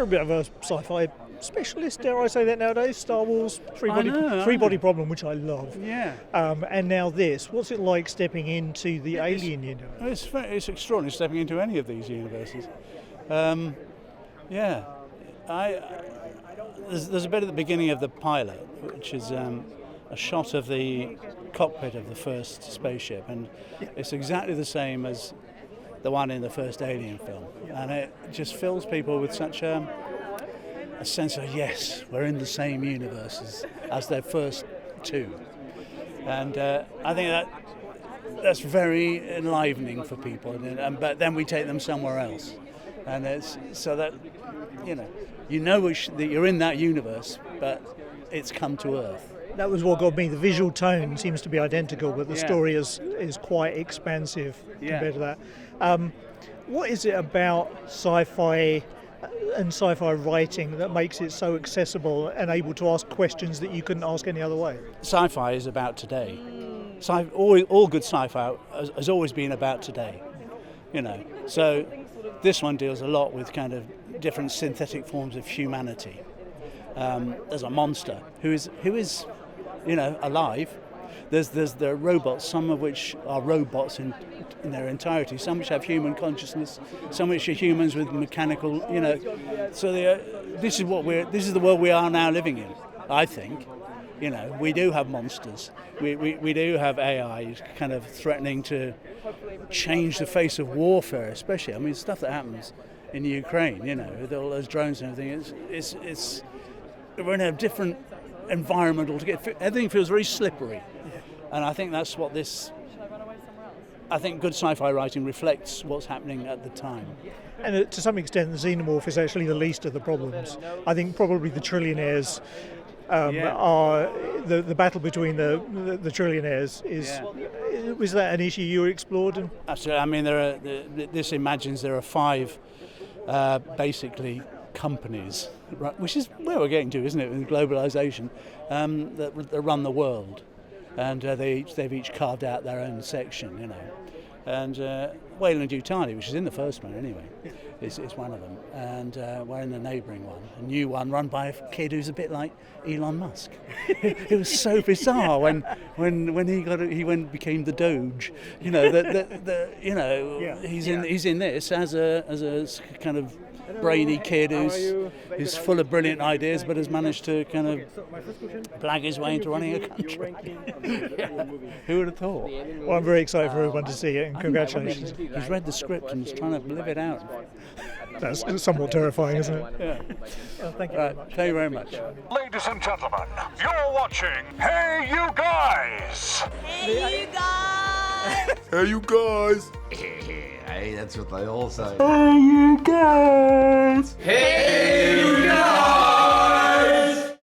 You're a bit of a sci-fi specialist, dare I say that nowadays? Star Wars, three-body problem, which I love. Yeah. And now this. What's it like stepping into the Alien universe? It's extraordinary stepping into any of these universes. There's a bit at the beginning of the pilot, which is a shot of the cockpit of the first spaceship, and it's exactly the same as the one in the first Alien film, and it just fills people with such a sense of, yes, we're in the same universe as their first two, and I think that's very enlivening for people, but then we take them somewhere else, and it's so that that you're in that universe, but it's come to Earth. That was what got me. The visual tone seems to be identical, but the story is quite expansive compared to that. What is it about sci-fi and sci-fi writing that makes it so accessible and able to ask questions that you couldn't ask any other way? Sci-fi is about today. All good sci-fi has always been about today. So this one deals a lot with kind of different synthetic forms of humanity. There's a monster who is alive. There are robots, some of which are robots in their entirety, some which have human consciousness, some which are humans with mechanical, So this is the world we are now living in, I think. We do have monsters. We do have AI kind of threatening to change the face of warfare, especially. I mean, stuff that happens in Ukraine, with all those drones and everything. It's we're in a different environment altogether. Everything feels very slippery, and I think that's what this. I think good sci-fi writing reflects what's happening at the time. And to some extent, the Xenomorph is actually the least of the problems. I think probably the trillionaires are the battle between the trillionaires is. Was that an issue you explored? Absolutely. I mean, this imagines there are 5 basically companies, which is where we're getting to, isn't it, with globalization, that run the world, and they've each carved out their own section, and Weyland-Yutani, which is in the first one anyway, is one of them, and we're in the neighbouring one, a new one run by a kid who's a bit like Elon Musk. It was so bizarre when he became the Doge, he's in this as a kind of brainy kid who's full of brilliant ideas, but has managed to kind of blag his way into running a country. Who would have thought? Well, I'm very excited for everyone to see it, and congratulations. He's read the script and is trying to live it out. That's somewhat terrifying, isn't it? Yeah. Well, thank you very much. Thank you very much. Ladies and gentlemen, you're watching Hey You Guys! Hey, you guys! Hey, you guys! Hey, that's what they all say. Hey, you guys! Hey!